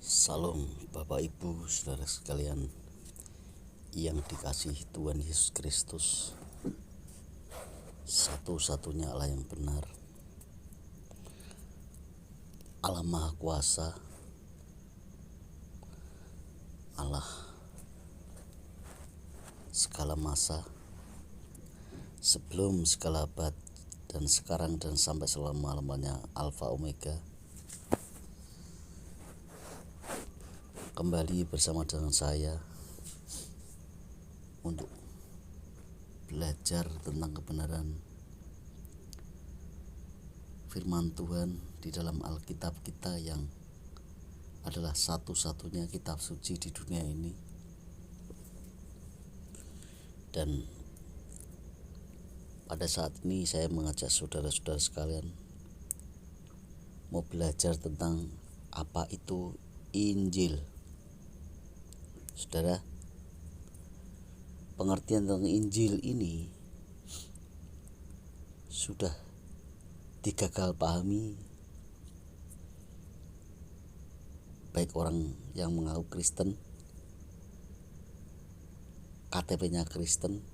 Salam Bapak Ibu saudara sekalian yang dikasihi Tuhan Yesus Kristus, satu-satunya Allah yang benar, Allah Maha Kuasa, Allah segala masa, sebelum segala abad, dan sekarang dan sampai selama-lamanya, Alfa Omega. Kembali bersama dengan saya untuk belajar tentang kebenaran firman Tuhan di dalam Alkitab kita yang adalah satu-satunya kitab suci di dunia ini. Dan pada saat ini saya mengajak saudara-saudara sekalian mau belajar tentang apa itu Injil. Saudara, pengertian tentang Injil ini sudah digagal pahami baik orang yang mengaku Kristen, KTP-nya Kristen,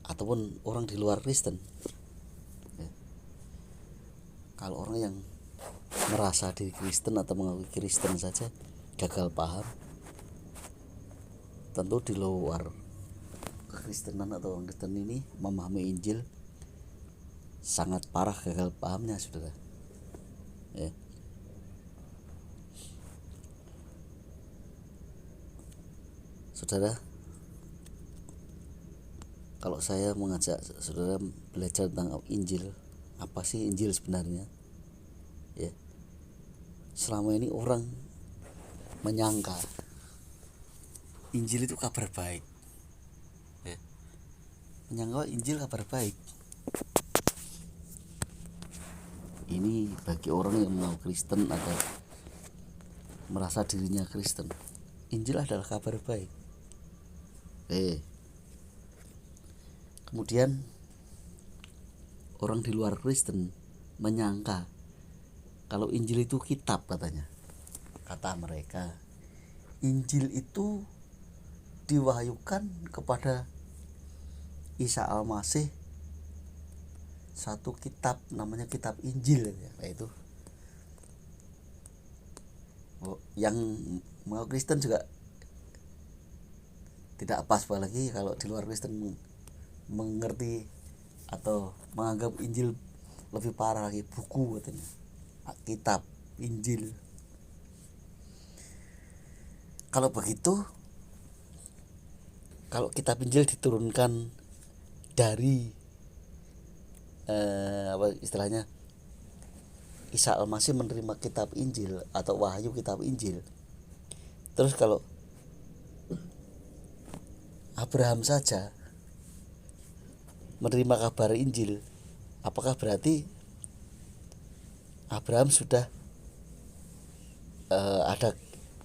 ataupun orang di luar Kristen. Kalau orang yang merasa diri Kristen atau mengakui Kristen saja gagal paham, tentu di luar kekristenan atau orang Kristen ini memahami Injil sangat parah gagal pahamnya, saudara. Saudara, kalau saya mengajak saudara belajar tentang Injil, apa sih Injil sebenarnya? Selama ini orang menyangka Injil itu kabar baik, menyangka Injil kabar baik. Ini bagi orang yang mengaku Kristen atau merasa dirinya Kristen, Injil adalah kabar baik. Kemudian orang di luar Kristen menyangka kalau Injil itu kitab, katanya. Kata mereka, Injil itu diwahyukan kepada Isa Al-Masih, satu kitab namanya kitab Injil, yaitu yang mau Kristen juga tidak pas, apalagi kalau di luar Kristen mengerti atau menganggap Injil lebih parah lagi, buku katanya, kitab Injil. Kalau begitu, kalau kitab Injil diturunkan dari istilahnya Isa Al-Masih menerima kitab Injil atau wahyu kitab Injil, terus kalau Abraham saja menerima kabar Injil, apakah berarti Abraham sudah ada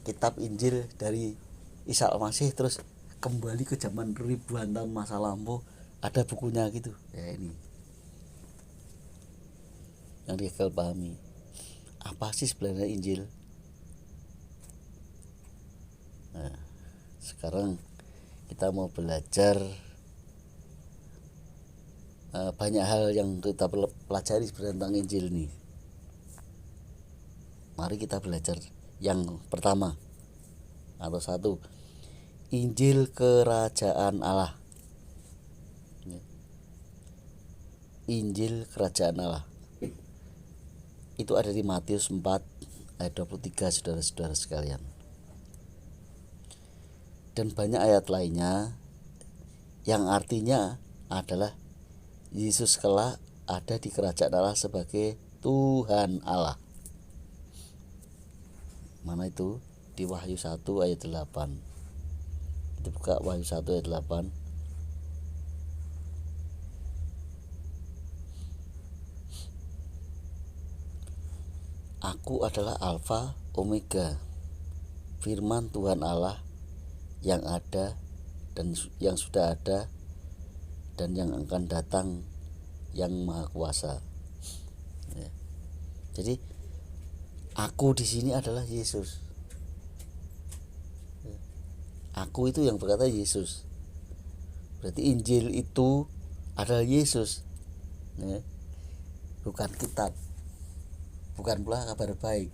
kitab Injil dari Isa Al-Masih terus kembali ke zaman ribuan tahun masa lampau, ada bukunya gitu? Ini yang gagal pahami. Apa sih sebenarnya Injil? Nah, sekarang kita mau belajar banyak hal yang kita pelajari sebenarnya tentang Injil ini. Mari kita belajar yang pertama atau satu, Injil Kerajaan Allah. Injil Kerajaan Allah itu ada di Matius 4 ayat 23, saudara-saudara sekalian. Dan banyak ayat lainnya yang artinya adalah Yesus kelak ada di kerajaan Allah sebagai Tuhan Allah. Mana itu? Di Wahyu 1 ayat 8. Kita buka Wahyu 1 ayat 8. Aku adalah Alfa Omega, firman Tuhan Allah yang ada dan yang sudah ada dan yang akan datang, yang Maha Kuasa. Jadi Aku di sini adalah Yesus. Aku itu yang berkata Yesus. Berarti Injil itu adalah Yesus, ya. Bukan kitab, bukan pula kabar baik.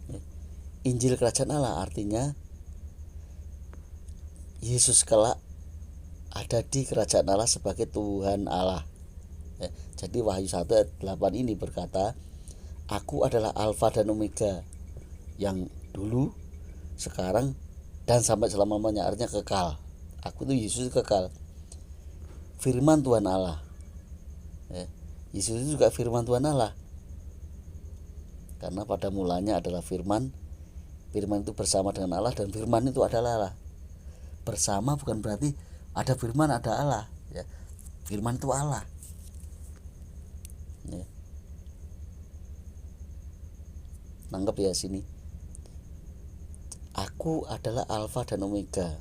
Ya. Injil Kerajaan Allah artinya Yesus kelak ada di Kerajaan Allah sebagai Tuhan Allah. Ya. Jadi Wahyu 1 ayat 8 ini berkata, Aku adalah Alfa dan Omega, yang dulu, sekarang, dan sampai selama-lamanya, artinya kekal. Aku itu Yesus kekal. Firman Tuhan Allah, ya. Yesus itu juga firman Tuhan Allah, karena pada mulanya adalah firman. Firman itu bersama dengan Allah, dan firman itu adalah Allah. Bersama bukan berarti ada firman ada Allah, ya. Firman itu Allah, ya. Nangkep ya sini. Aku adalah Alfa dan Omega.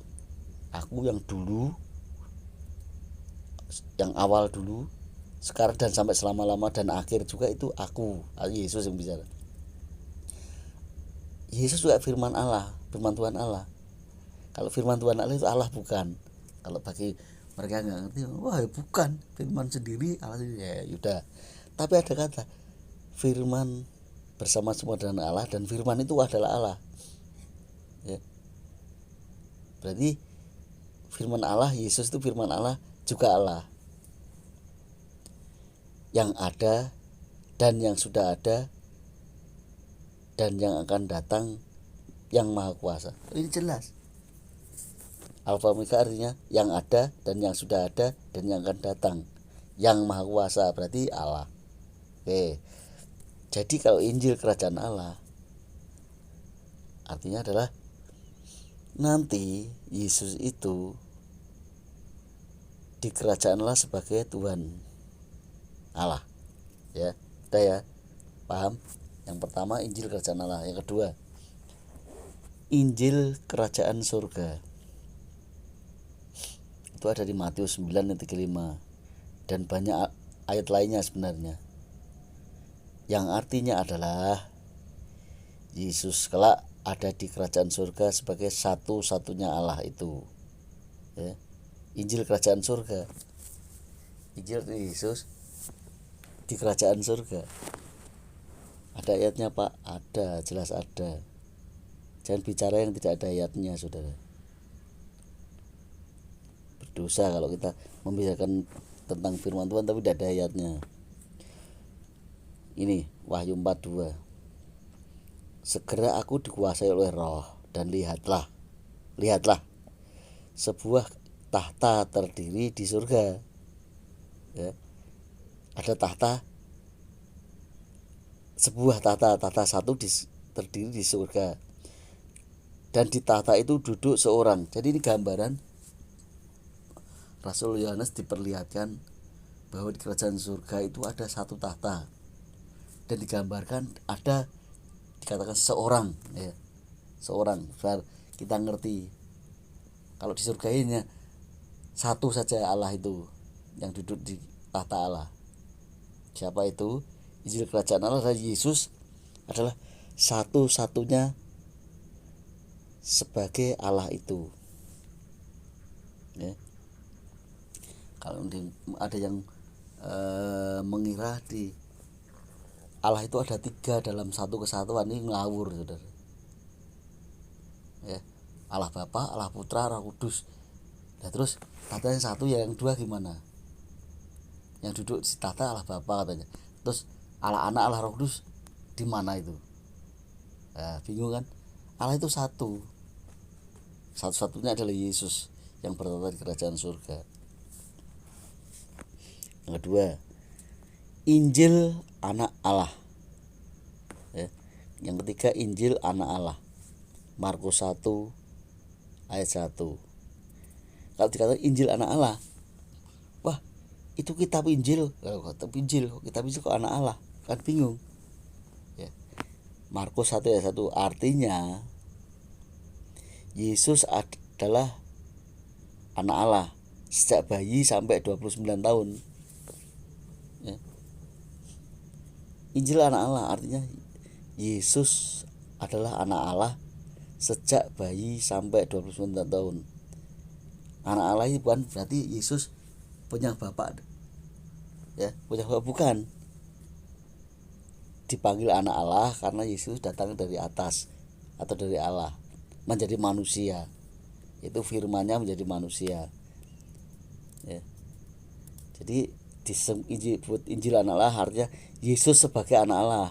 Aku yang dulu, yang awal dulu, sekarang dan sampai selama-lama, dan akhir juga itu aku. Yesus yang bicara. Yesus juga firman Allah, firman Tuhan Allah. Kalau firman Tuhan Allah itu Allah bukan. Kalau bagi mereka nggak ngerti, wah bukan, firman sendiri Allah, ya udah. Tapi ada kata firman bersama-sama dengan Allah, dan firman itu adalah Allah, ya. Berarti firman Allah, Yesus itu firman Allah juga Allah, yang ada dan yang sudah ada dan yang akan datang, yang maha kuasa. Ini jelas. Alfa Omega artinya yang ada dan yang sudah ada dan yang akan datang, yang maha kuasa, berarti Allah. Oke. Jadi kalau Injil Kerajaan Allah artinya adalah nanti Yesus itu di Kerajaan Allah sebagai Tuhan Allah, ya. Udah ya, paham? Yang pertama Injil Kerajaan Allah. Yang kedua Injil Kerajaan Surga. Itu ada di Matius 9 ayat 35, dan banyak ayat lainnya sebenarnya, yang artinya adalah Yesus kelak ada di Kerajaan Surga sebagai satu-satunya Allah itu, ya. Injil Kerajaan Surga, Injil Yesus di Kerajaan Surga. Ada ayatnya Pak? Ada, jelas ada. Jangan bicara yang tidak ada ayatnya, saudara. Berdosa kalau kita membicarakan tentang firman Tuhan tapi tidak ada ayatnya. Ini Wahyu 4:2. Segera aku dikuasai oleh Roh, dan lihatlah sebuah tahta terdiri di surga, ya. Ada tahta, sebuah tahta satu terdiri di surga, dan di tahta itu duduk seorang. Jadi ini gambaran Rasul Yohanes diperlihatkan bahwa di kerajaan surga itu ada satu tahta, dan digambarkan ada, dikatakan seorang, ya. Seorang, biar kita ngerti kalau di surga ini satu saja Allah itu yang duduk di tahta Allah. Siapa itu? Injil Kerajaan Allah dari Yesus adalah satu-satunya sebagai Allah itu, ya. Kalau ada yang mengira di Allah itu ada tiga dalam satu kesatuan, ini ngawur, saudara, ya. Allah Bapa, Allah Putra, Roh Kudus. Nah terus tatanya satu, yang dua gimana? Yang duduk di tata Allah Bapa katanya, terus Allah Anak, Allah Roh Kudus di mana itu? Nah, bingung kan? Allah itu satu, satu-satunya adalah Yesus yang bertata di kerajaan surga. Yang kedua, Injil Anak Allah, ya. Yang ketiga Injil Anak Allah, Markus 1 ayat 1. Kalau dikatakan Injil Anak Allah, wah itu kitab Injil, kitab Injil kok Anak Allah, kan bingung, ya. Markus 1 ayat 1 artinya Yesus adalah Anak Allah sejak bayi sampai 29 tahun, ya. Injil Anak Allah artinya Yesus adalah anak Allah sejak bayi sampai 29 tahun. Anak Allah ini bukan berarti Yesus punya bapak, ya, punya bapak bukan. Dipanggil anak Allah karena Yesus datang dari atas atau dari Allah menjadi manusia. Itu firman-Nya menjadi manusia. Ya. Jadi disebut Injil anak Allah artinya Yesus sebagai anak Allah.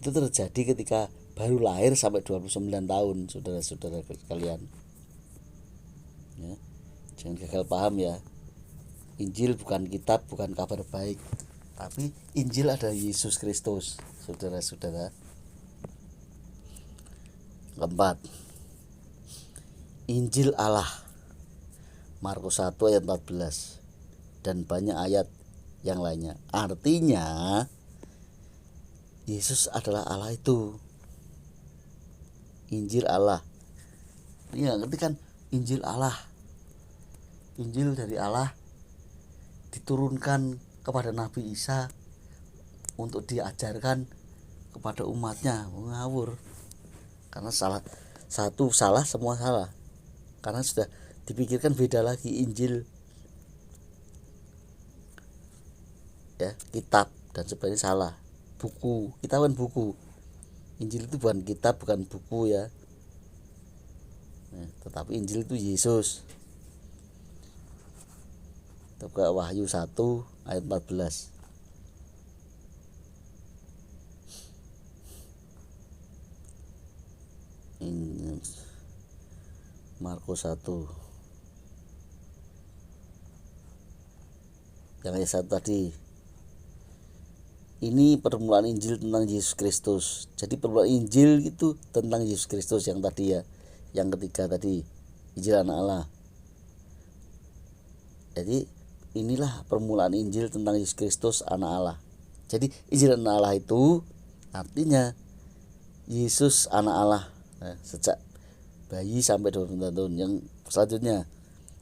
Itu terjadi ketika baru lahir sampai 29 tahun, saudara-saudara sekalian. Ya. Jangan gagal paham ya. Injil bukan kitab, bukan kabar baik, tapi Injil adalah Yesus Kristus, saudara-saudara. Keempat, Injil Allah, Markus 1 ayat 14 dan banyak ayat yang lainnya. Artinya Yesus adalah Allah itu. Injil Allah. Ini ngerti kan? Injil Allah, Injil dari Allah diturunkan kepada Nabi Isa untuk diajarkan kepada umatnya. Ngawur. Karena salah semua salah. Karena sudah dipikirkan beda lagi Injil, ya, kitab dan sebagainya salah. Buku, kita kan buku. Injil itu bukan kitab, bukan buku ya. Tetapi Injil itu Yesus. Buka Wahyu 1 ayat 14. Ini Markus 1 yang ayat 1 tadi. Ini permulaan Injil tentang Yesus Kristus. Jadi permulaan Injil itu tentang Yesus Kristus yang tadi ya. Yang ketiga tadi, Injil anak Allah. Jadi inilah permulaan Injil tentang Yesus Kristus anak Allah. Jadi Injil anak Allah itu artinya Yesus anak Allah, sejak bayi sampai 29 tahun. Yang selanjutnya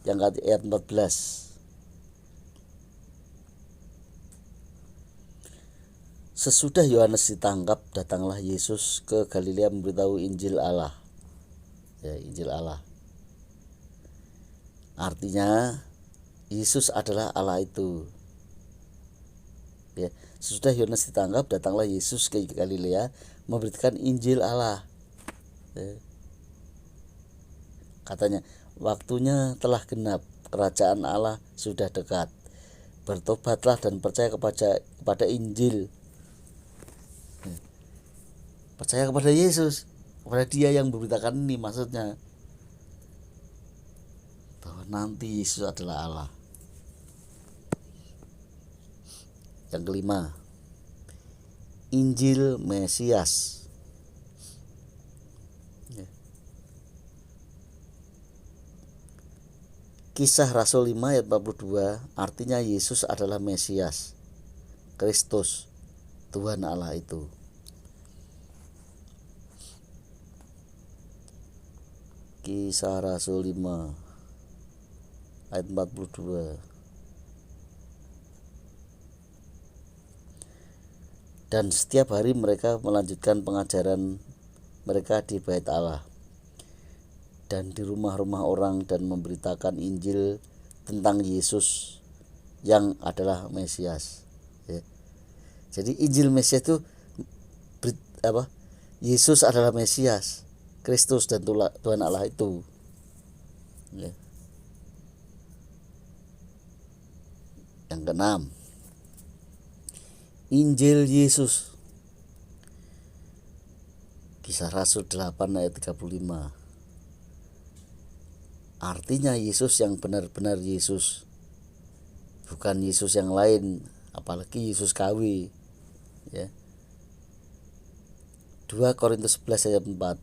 yang ayat 14. Sesudah Yohanes ditangkap, datanglah Yesus ke Galilea memberitahu Injil Allah. Ya, Injil Allah. Artinya Yesus adalah Allah itu. Ya, sesudah Yohanes ditangkap, datanglah Yesus ke Galilea memberitakan Injil Allah. Ya. Katanya, waktunya telah genap, kerajaan Allah sudah dekat. Bertobatlah dan percaya kepada Injil. Ya. Percaya kepada Yesus, kepada Dia yang memberitakan ini, maksudnya bahwa nanti Yesus adalah Allah. Yang kelima, Injil Mesias. Kisah Rasul 5 ayat 42 artinya Yesus adalah Mesias, Kristus, Tuhan Allah itu. Kisah Rasul 5 ayat 42. Dan setiap hari mereka melanjutkan pengajaran mereka di Bait Allah dan di rumah-rumah orang dan memberitakan Injil tentang Yesus yang adalah Mesias. Ya. Jadi Injil Mesias itu Yesus adalah Mesias, Kristus dan Tuhan Allah itu. Ya. Yang keenam, Injil Yesus. Kisah Rasul 8 ayat 35. Artinya Yesus yang benar-benar Yesus, bukan Yesus yang lain, apalagi Yesus KW. Ya. 2 Korintus 11 ayat 4.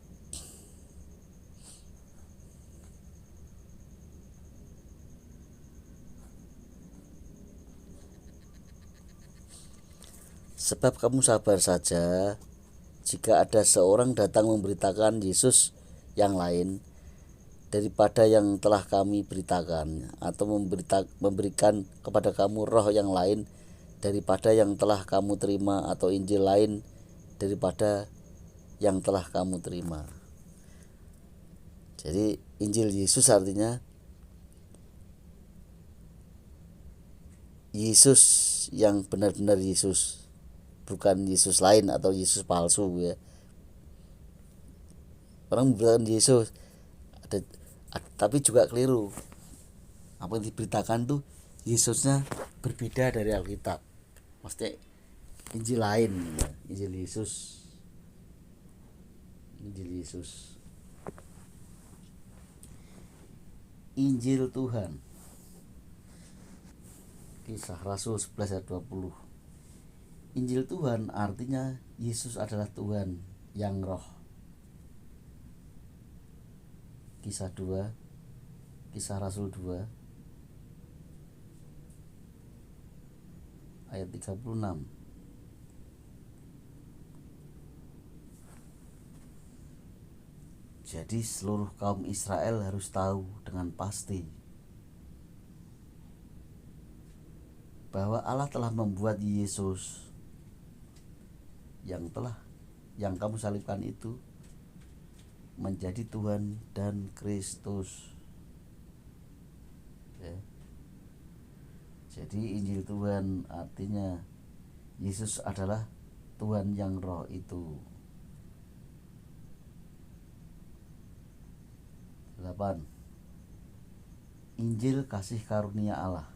Sebab kamu sabar saja jika ada seorang datang memberitakan Yesus yang lain daripada yang telah kami beritakan, atau memberikan kepada kamu roh yang lain daripada yang telah kamu terima, atau Injil lain daripada yang telah kamu terima. Jadi Injil Yesus artinya Yesus yang benar-benar Yesus, bukan Yesus lain atau Yesus palsu ya. Orang memberitakan Yesus tapi juga keliru. Apa yang diberitakan tuh Yesusnya berbeda dari Alkitab. Maksudnya Injil lain ya. Injil Yesus. Injil Tuhan. Kisah Rasul 11 ayat 20. Injil Tuhan artinya Yesus adalah Tuhan yang roh. Kisah Rasul 2 ayat 36. Jadi seluruh kaum Israel harus tahu dengan pasti bahwa Allah telah membuat Yesus yang kamu salibkan itu menjadi Tuhan dan Kristus ya. Jadi Injil Tuhan artinya Yesus adalah Tuhan yang roh itu. 8. Injil kasih karunia Allah.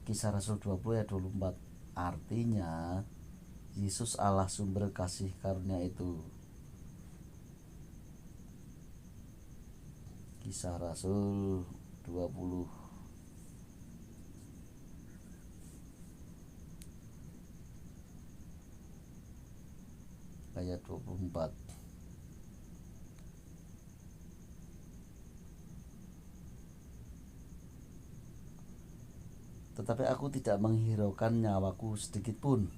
Kisah Rasul 20 ayat 24. Artinya Yesus Allah sumber kasih karunia itu. Kisah Rasul 20 ayat 24. Tetapi aku tidak menghiraukan nyawaku sedikit pun,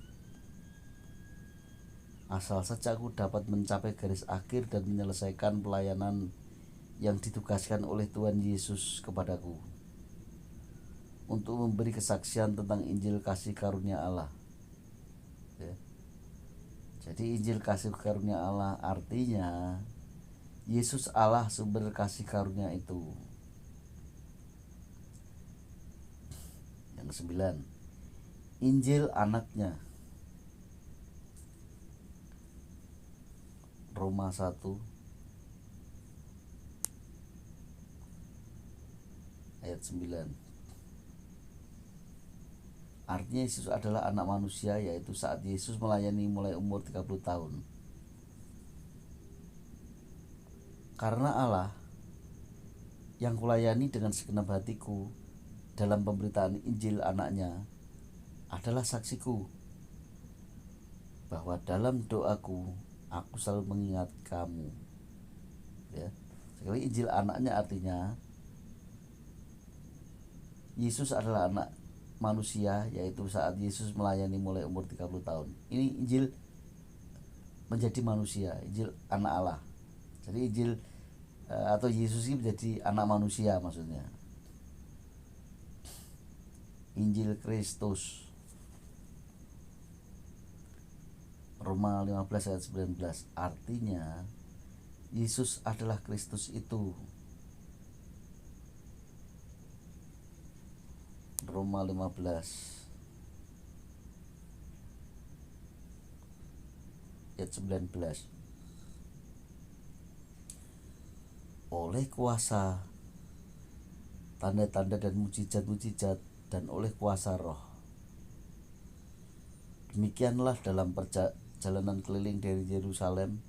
asal saja aku dapat mencapai garis akhir dan menyelesaikan pelayanan yang ditugaskan oleh Tuhan Yesus kepadaku, untuk memberi kesaksian tentang Injil kasih karunia Allah ya. Jadi Injil kasih karunia Allah artinya Yesus Allah sumber kasih karunia itu. Yang 9. Injil anaknya. Roma 1 ayat 9. Artinya Yesus adalah anak manusia, yaitu saat Yesus melayani mulai umur 30 tahun. Karena Allah yang kulayani dengan segenap hatiku dalam pemberitaan Injil anaknya adalah saksiku bahwa dalam doaku aku selalu mengingat kamu ya. Sekali Injil anaknya artinya Yesus adalah anak manusia, yaitu saat Yesus melayani mulai umur 30 tahun. Ini Injil menjadi manusia, Injil anak Allah. Jadi Injil atau Yesus ini menjadi anak manusia maksudnya. Injil Kristus. Roma 15 ayat 19. Artinya Yesus adalah Kristus itu. Roma 15 ayat 19. Oleh kuasa tanda-tanda dan mujizat-mujizat dan oleh kuasa roh, demikianlah dalam perjalanan keliling dari Yerusalem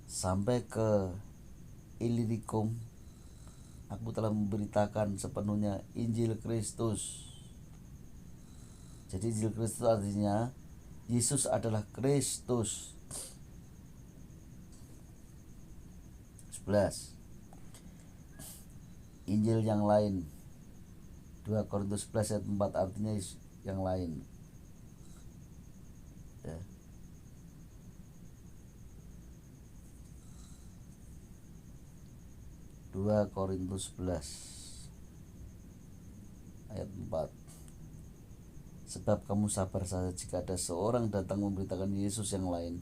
sampai ke Illyricum aku telah memberitakan sepenuhnya Injil Kristus. Jadi Injil Kristus artinya Yesus adalah Kristus. 11. Injil yang lain. 2 Korintus 11 ayat 4 artinya yang lain ya. Dua Korintus 11 ayat 4. Sebab kamu sabar saja jika ada seorang datang memberitakan Yesus yang lain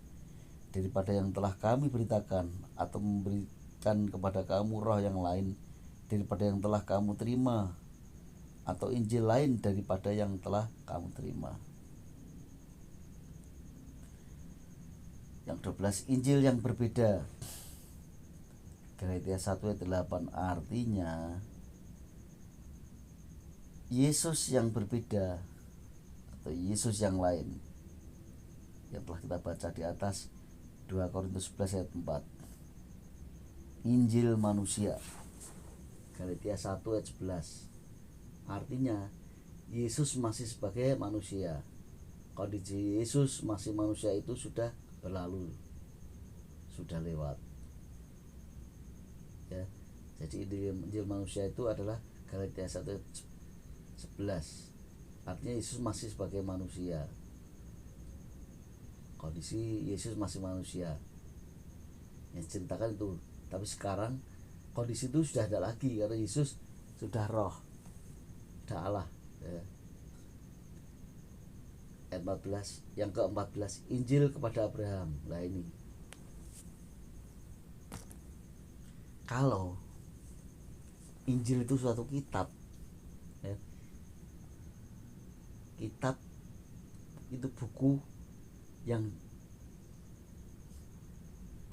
daripada yang telah kami beritakan, atau memberikan kepada kamu roh yang lain daripada yang telah kamu terima, atau Injil lain daripada yang telah kamu terima. Yang 12, Injil yang berbeda. Galatia 1 ayat 8, artinya Yesus yang berbeda atau Yesus yang lain yang telah kita baca di atas, 2 Korintus 11 ayat 4. Injil manusia, Galatia 1 ayat 11, artinya Yesus masih sebagai manusia. Kondisi Yesus masih manusia itu sudah berlalu, sudah lewat ya. Jadi Injil manusia itu adalah Galatia 1 ayat 11, artinya Yesus masih sebagai manusia. Kondisi Yesus masih manusia yang diceritakan itu. Tapi sekarang kondisi itu sudah ada lagi, karena Yesus sudah roh, sudah Allah ya. Ayat 14, yang ke-14, Injil kepada Abraham. Nah ini, kalau Injil itu suatu kitab ya, kitab itu buku yang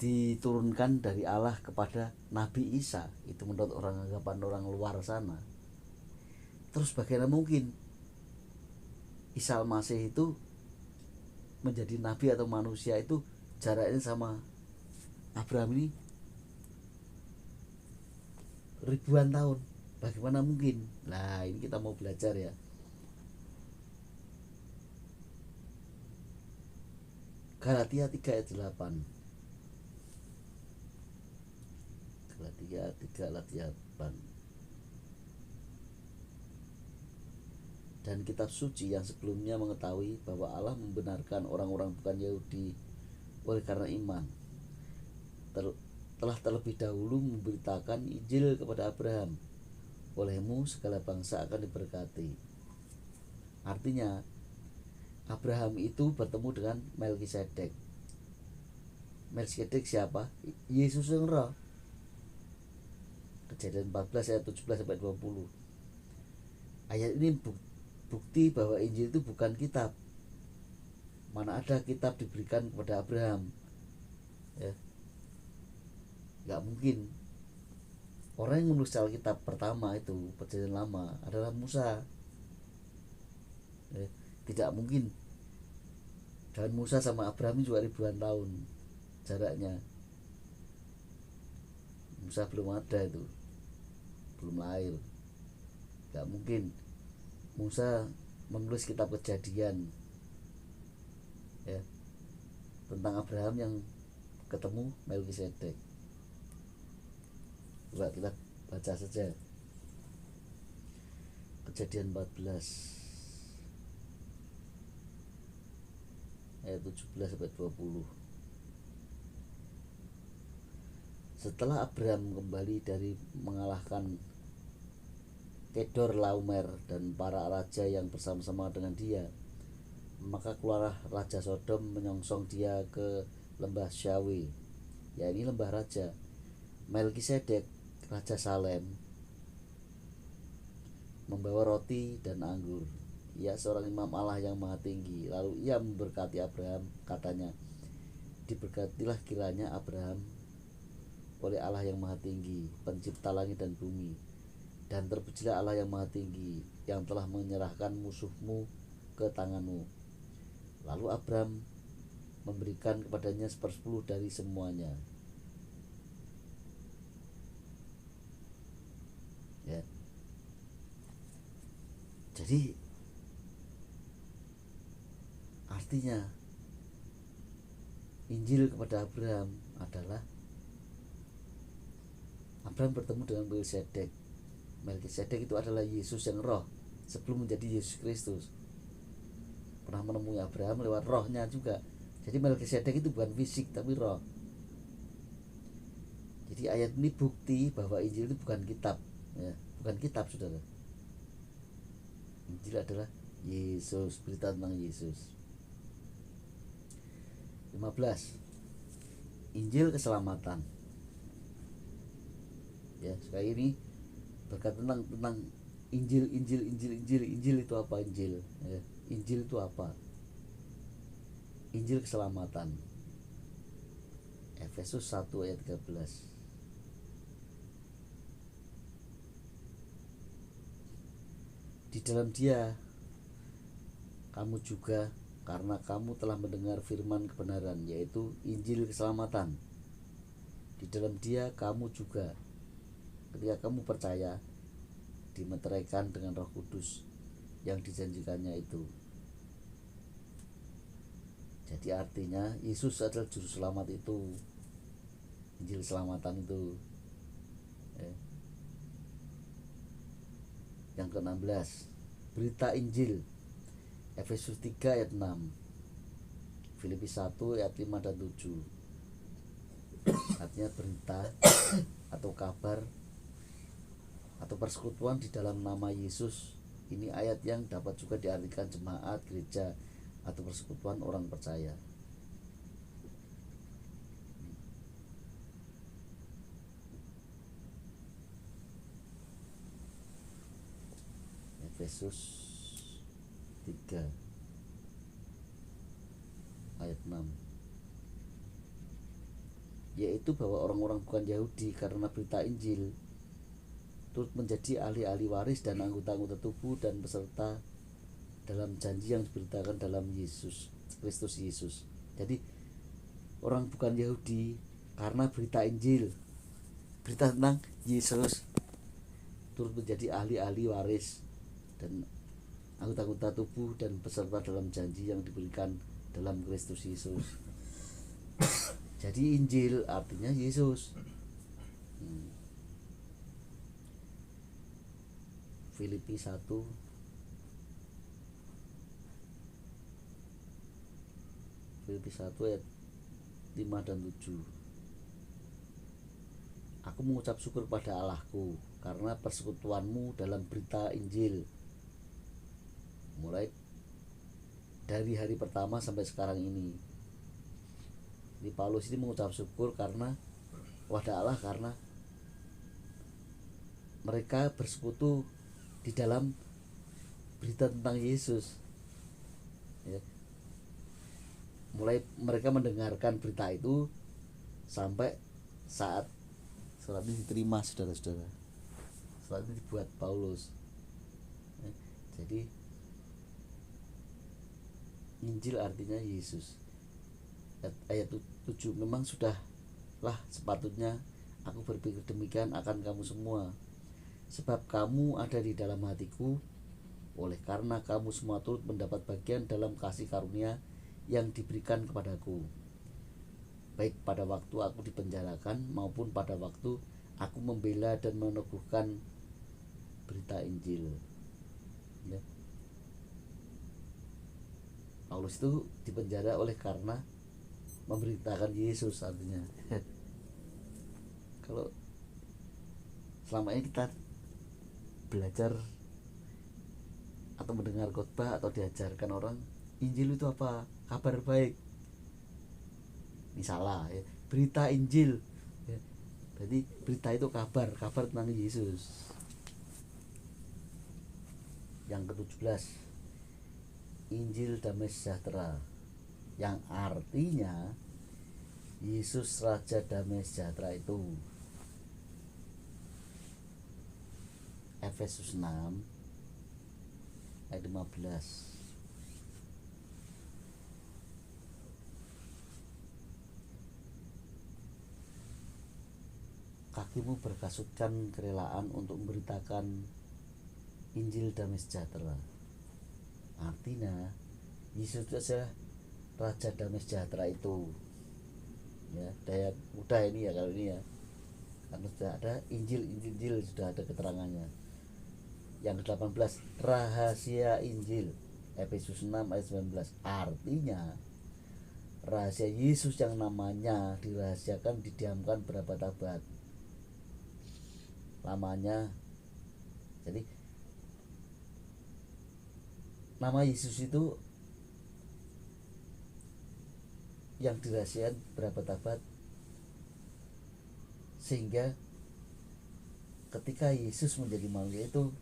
diturunkan dari Allah kepada Nabi Isa, itu menurut anggapan orang luar sana. Terus bagaimana mungkin Isa Al-Masih itu menjadi nabi atau manusia itu jaraknya sama Abraham ini ribuan tahun? Bagaimana mungkin? Nah ini kita mau belajar ya. Galatia 3 ayat 8. Galatia 3 ayat 8. Dan kitab suci yang sebelumnya mengetahui bahwa Allah membenarkan orang-orang bukan Yahudi oleh karena iman, telah terlebih dahulu memberitakan Injil kepada Abraham, olehmu segala bangsa akan diberkati. Artinya Abraham itu bertemu dengan Melkisedek. Melkisedek siapa? Yesus yang roh. Kejadian 14 ayat 17 sampai 20. Ayat ini bukti bahwa Injil itu bukan kitab. Mana ada kitab diberikan kepada Abraham ya. Gak mungkin. Orang yang menulis Alkitab pertama itu, Perjanjian Lama, adalah Musa ya. Tidak mungkin. Dan Musa sama Abraham juga ribuan tahun jaraknya. Musa belum ada itu, belum lahir. Gak mungkin Musa menulis kitab Kejadian ya, tentang Abraham yang ketemu Melkisedek. Coba kita baca saja Kejadian 14 ayat 17 sampai 20. Setelah Abraham kembali dari mengalahkan Kedor Laomer dan para raja yang bersama-sama dengan dia, maka keluarlah Raja Sodom menyongsong dia ke lembah Syawe, yakni lembah raja. Melkisedek Raja Salem membawa roti dan anggur. Ia seorang imam Allah yang maha tinggi. Lalu ia memberkati Abraham, katanya, diberkatilah kiranya Abraham oleh Allah yang maha tinggi, pencipta langit dan bumi, dan terpujilah Allah yang maha tinggi, yang telah menyerahkan musuhmu ke tanganmu. Lalu Abraham memberikan kepadanya 1/10 dari semuanya ya. Jadi artinya Injil kepada Abraham adalah Abraham bertemu dengan Melkisedek. Melkisedek itu adalah Yesus yang roh sebelum menjadi Yesus Kristus. Pernah menemui Abraham lewat rohnya juga. Jadi Melkisedek itu bukan fisik tapi roh. Jadi ayat ini bukti bahwa Injil itu bukan kitab ya, bukan kitab saudara. Injil adalah Yesus, berita tentang Yesus. 15. Injil keselamatan. Ya, sekali ini berkata tentang Injil. Injil itu apa? Injil, ya. Injil itu apa? Injil keselamatan. Efesus 1 ayat 13. Di dalam Dia kamu juga, karena kamu telah mendengar firman kebenaran, yaitu Injil keselamatan. Di dalam Dia kamu juga, ketika kamu percaya, dimeteraikan dengan Roh Kudus yang dijanjikannya itu. Jadi artinya Yesus adalah juru selamat itu. Injil keselamatan itu. Yang ke-16, berita Injil. Efesus 3 ayat 6, Filipi 1 ayat 5 dan 7. Artinya berita atau kabar atau persekutuan di dalam nama Yesus. Ini ayat yang dapat juga diartikan jemaat, gereja, atau persekutuan orang percaya. Efesus 3 ayat 6, yaitu bahwa orang-orang bukan Yahudi karena berita Injil turut menjadi ahli-ahli waris dan anggota-anggota tubuh dan peserta dalam janji yang diberitakan dalam Yesus Kristus Yesus. Jadi orang bukan Yahudi karena berita Injil, berita tentang Yesus, turut menjadi ahli-ahli waris dan anggota-anggota tubuh dan peserta dalam janji yang diberikan dalam Kristus Yesus. Jadi Injil artinya Yesus. Filipi 1 ayat 5 dan 7. Aku mengucap syukur pada Allahku karena persekutuanmu dalam berita Injil, mulai dari hari pertama sampai sekarang ini. Di Paulus ini mengucap syukur karena pada Allah karena mereka bersekutu di dalam berita tentang Yesus, ya. Mulai mereka mendengarkan berita itu sampai saat surat ini diterima, saudara-saudara. Surat ini dibuat Paulus, ya. Jadi Injil artinya Yesus. Ayat 7, memang sudahlah sepatutnya aku berpikir demikian akan kamu semua, sebab kamu ada di dalam hatiku, oleh karena kamu semua turut mendapat bagian dalam kasih karunia yang diberikan kepadaku, baik pada waktu aku dipenjarakan maupun pada waktu aku membela dan meneguhkan berita Injil, ya. Paulus itu dipenjara oleh karena memberitakan Yesus, artinya. Kalau selama ini kita belajar atau mendengar khotbah atau diajarkan orang, Injil itu apa? Kabar baik. Ini salah, ya. Berita Injil, ya. Jadi berita itu kabar tentang Yesus. Yang ke-17, Injil damai sejahtera, yang artinya Yesus Raja damai sejahtera itu. Efesus 6 ayat 15. Kakimu berkasutkan kerelaan untuk memberitakan Injil damai sejahtera. Artinya Yesus itu adalah Raja damai sejahtera itu, ya. Daya mudah ini ya kalau ini, ya, karena sudah ada Injil sudah ada keterangannya. Yang ke-18, rahasia Injil. Efesus 6 ayat 19. Artinya rahasia Yesus yang namanya dirahasiakan, didiamkan berabad-abad lamanya. Jadi nama Yesus itu yang dirahasiakan berabad-abad, sehingga ketika Yesus menjadi manusia itu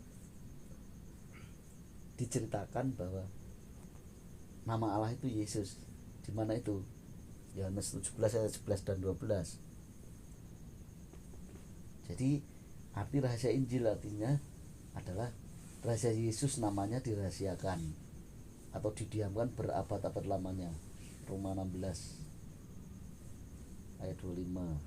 diceritakan bahwa nama Allah itu Yesus. Di mana itu? Yohanes 17 ayat 11 dan 12. Jadi arti rahasia Injil artinya adalah rahasia Yesus namanya dirahasiakan atau didiamkan berabad-abad lamanya. Roma 16 ayat 25.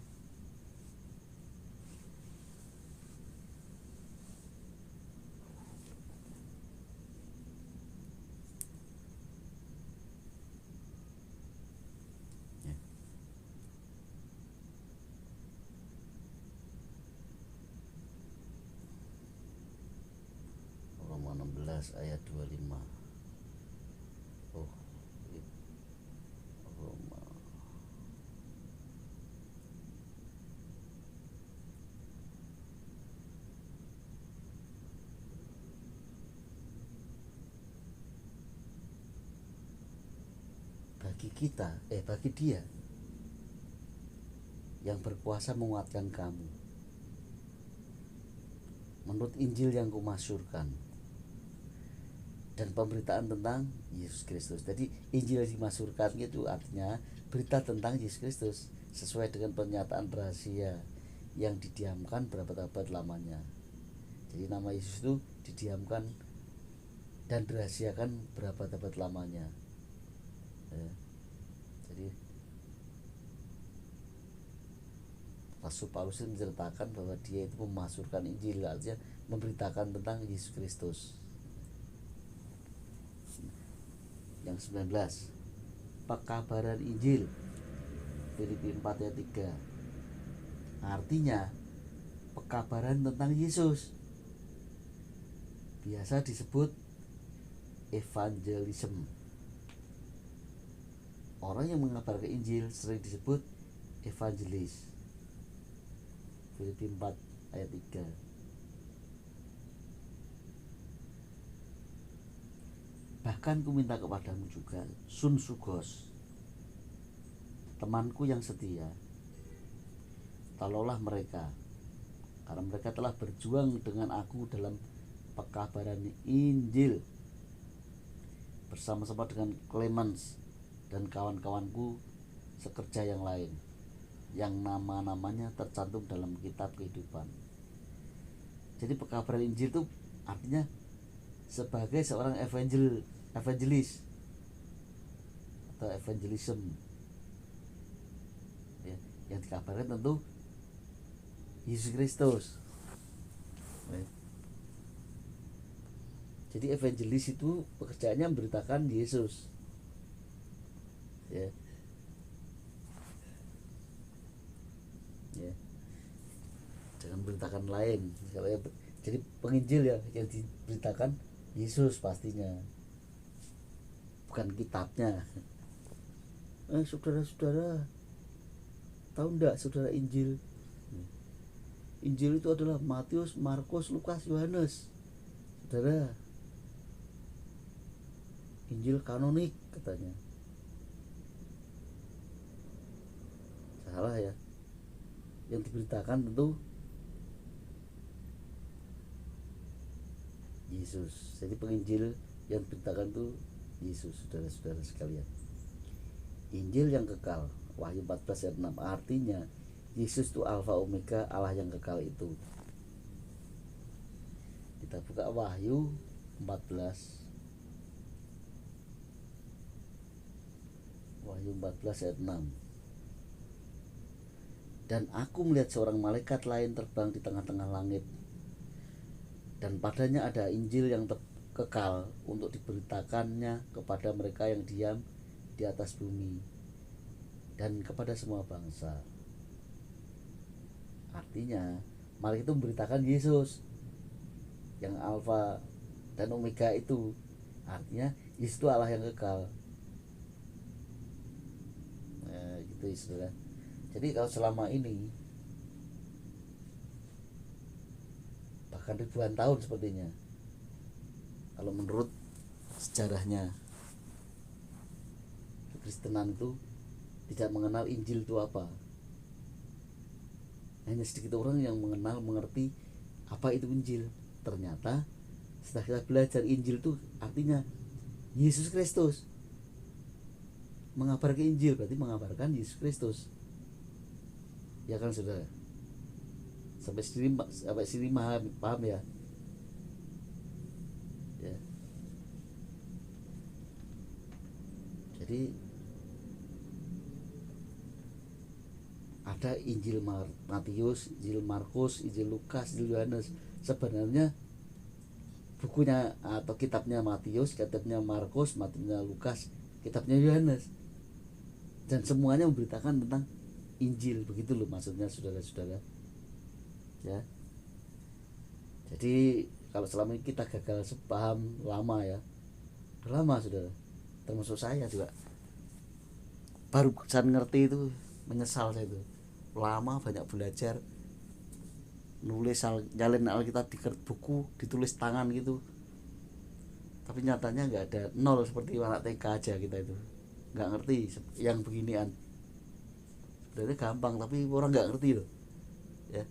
Roma 16 ayat 25. Oh, Roma. Bagi dia yang berkuasa menguatkan kamu menurut Injil yang kumasyurkan dan pemberitaan tentang Yesus Kristus. Jadi Injil yang dimasyurkan itu artinya berita tentang Yesus Kristus sesuai dengan pernyataan rahasia yang didiamkan berabad-abad lamanya. Jadi nama Yesus itu didiamkan dan dirahasiakan berabad-abad lamanya. Jadi Rasul Paulus menceritakan bahwa dia itu memasyurkan Injil, artinya memberitakan tentang Yesus Kristus. Yang 19, pekabaran Injil, Filipi 4 ayat 3. Artinya pekabaran tentang Yesus biasa disebut evangelism. Orang yang mengabarkan Injil sering disebut evangelis. Filipi 4 ayat 3. Bahkan ku minta kepadamu juga, Sunsugos, temanku yang setia, tolonglah mereka, karena mereka telah berjuang dengan aku dalam pekabaran Injil bersama-sama dengan Clemens dan kawan-kawanku sekerja yang lain yang nama-namanya tercantum dalam kitab kehidupan. Jadi pekabaran Injil itu artinya sebagai seorang evangelis atau evangelism ya, yang dikabarkan tentu Yesus Kristus. Jadi evangelis itu pekerjaannya memberitakan Yesus ya. Jangan memberitakan lain. Jadi penginjil ya yang diberitakan Yesus pastinya, bukan kitabnya. Saudara-saudara, tahu enggak saudara Injil? Injil itu adalah Matius, Markus, Lukas, Yohanes. Saudara, Injil kanonik katanya. Salah ya. Yang diberitakan tentu Yesus. Jadi penginjil yang diberitakan itu Yesus, saudara-saudara sekalian. Injil yang kekal, Wahyu 14 ayat 6, artinya Yesus itu Alfa Omega, Allah yang kekal itu. Kita buka Wahyu 14. Wahyu 14 ayat 6. Dan aku melihat seorang malaikat lain terbang di tengah-tengah langit, dan padanya ada Injil yang kekal untuk diberitakannya kepada mereka yang diam di atas bumi dan kepada semua bangsa. Artinya malaikat itu memberitakan Yesus yang Alfa dan Omega itu. Artinya Yesus itu Allah yang kekal. Nah, gitu istilah. Jadi kalau selama ini bahkan ribuan tahun sepertinya, kalau menurut sejarahnya. Kekristenan itu tidak mengenal Injil itu apa. Hanya sedikit orang yang mengerti apa itu Injil. Ternyata setelah kita belajar Injil itu artinya Yesus Kristus. Mengabarkan Injil berarti mengabarkan Yesus Kristus. Ya kan saudara? Sampai sini paham ya? Ya. Jadi ada Injil Matius, Injil Markus, Injil Lukas, Injil Yohanes. Sebenarnya bukunya atau kitabnya Matius, kitabnya Markus, kitabnya Lukas, kitabnya Yohanes. Dan semuanya memberitakan tentang Injil, begitu loh maksudnya saudara-saudara. Ya. Jadi kalau selama ini kita gagal sepaham lama ya. Udah lama saudara. Termasuk saya juga. Baru saya ngerti itu, menyesal saya itu. Lama banyak belajar, nulis jalin Alkitab di buku, ditulis tangan gitu. Tapi nyatanya nggak ada, nol, seperti anak TK aja kita itu. Nggak ngerti yang beginian. Sebenarnya gampang tapi orang nggak ngerti loh. Ya.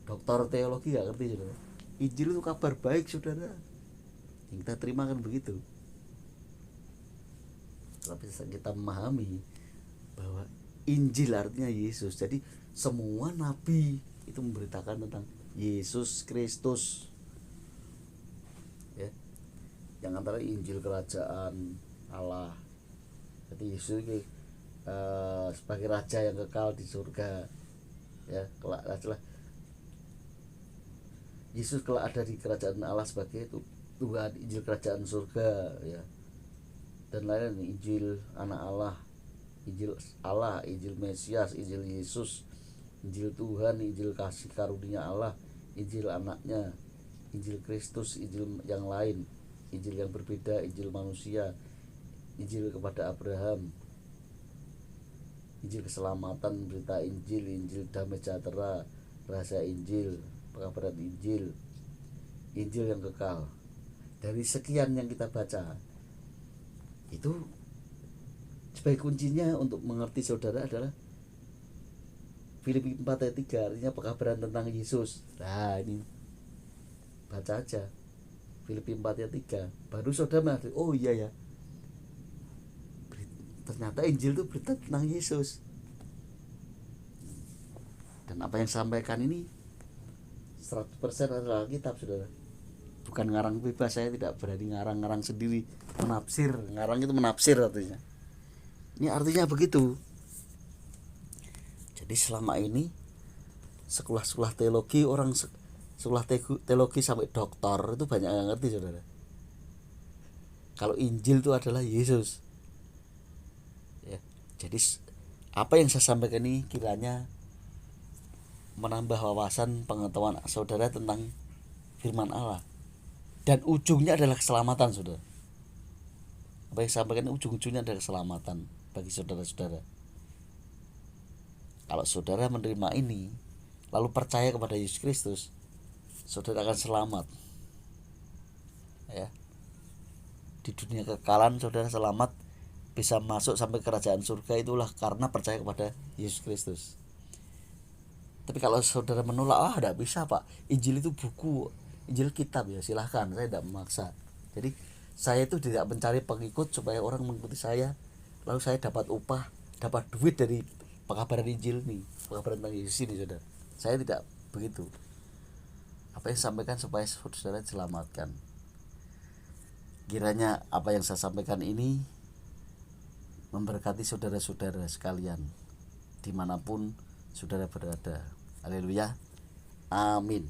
Doktor teologi nggak ngerti saudara. Injil itu kabar baik saudara. Yang kita terima kan begitu. Tapi kita memahami bahwa Injil artinya Yesus. Jadi semua nabi itu memberitakan tentang Yesus Kristus. Ya. Yang antara Injil kerajaan Allah. Jadi Yesus ini sebagai raja yang kekal di surga. Ya, kelak Yesus kelak ada di kerajaan Allah sebagai Tuhan, Injil kerajaan surga ya. Dan lain-lain, Injil anak Allah, Injil Mesias, Injil Yesus, Injil Tuhan, Injil kasih karunia Allah, Injil anaknya, Injil Kristus, Injil yang lain, Injil yang berbeda, Injil manusia, Injil kepada Abraham, Injil keselamatan, berita Injil, Injil damai sejahtera, rahasia Injil, pekabaran Injil, Injil yang kekal. Dari sekian yang kita baca itu, sebagai kuncinya untuk mengerti saudara adalah Filipi 4 ayat 3, artinya pekabaran tentang Yesus. Nah ini baca aja Filipi 4 ayat 3, baru saudara mengerti, oh iya ya, ternyata Injil itu berita tentang Yesus. Dan apa yang saya sampaikan ini 100% adalah Alkitab saudara. Bukan ngarang bebas, saya tidak berani ngarang sendiri, menafsir. Ngarang itu menafsir artinya. Ini artinya begitu. Jadi selama ini sekolah teologi, orang sekolah teologi sampai doktor itu banyak yang ngerti saudara. Kalau Injil itu adalah Yesus. Ya, jadi apa yang saya sampaikan ini kiranya menambah wawasan pengetahuan saudara tentang firman Allah. Dan ujungnya adalah keselamatan saudara. Apa yang saya sampaikan ujung-ujungnya adalah keselamatan bagi saudara-saudara. Kalau saudara menerima ini lalu percaya kepada Yesus Kristus, saudara akan selamat. Ya. Di dunia kekekalan saudara selamat, bisa masuk sampai kerajaan surga, itulah karena percaya kepada Yesus Kristus. Tapi kalau saudara menolak, tidak bisa pak, Injil itu buku, Injil kitab, ya silahkan, saya tidak memaksa. Jadi saya itu tidak mencari pengikut supaya orang mengikuti saya lalu saya dapat upah, dapat duit dari pekabaran Injil ini, pekabaran tentang Yesus ini saudara. Saya tidak begitu. Apa yang saya sampaikan supaya saudara diselamatkan. Kiranya apa yang saya sampaikan ini memberkati saudara-saudara sekalian dimanapun saudara berada. Haleluya. Amin.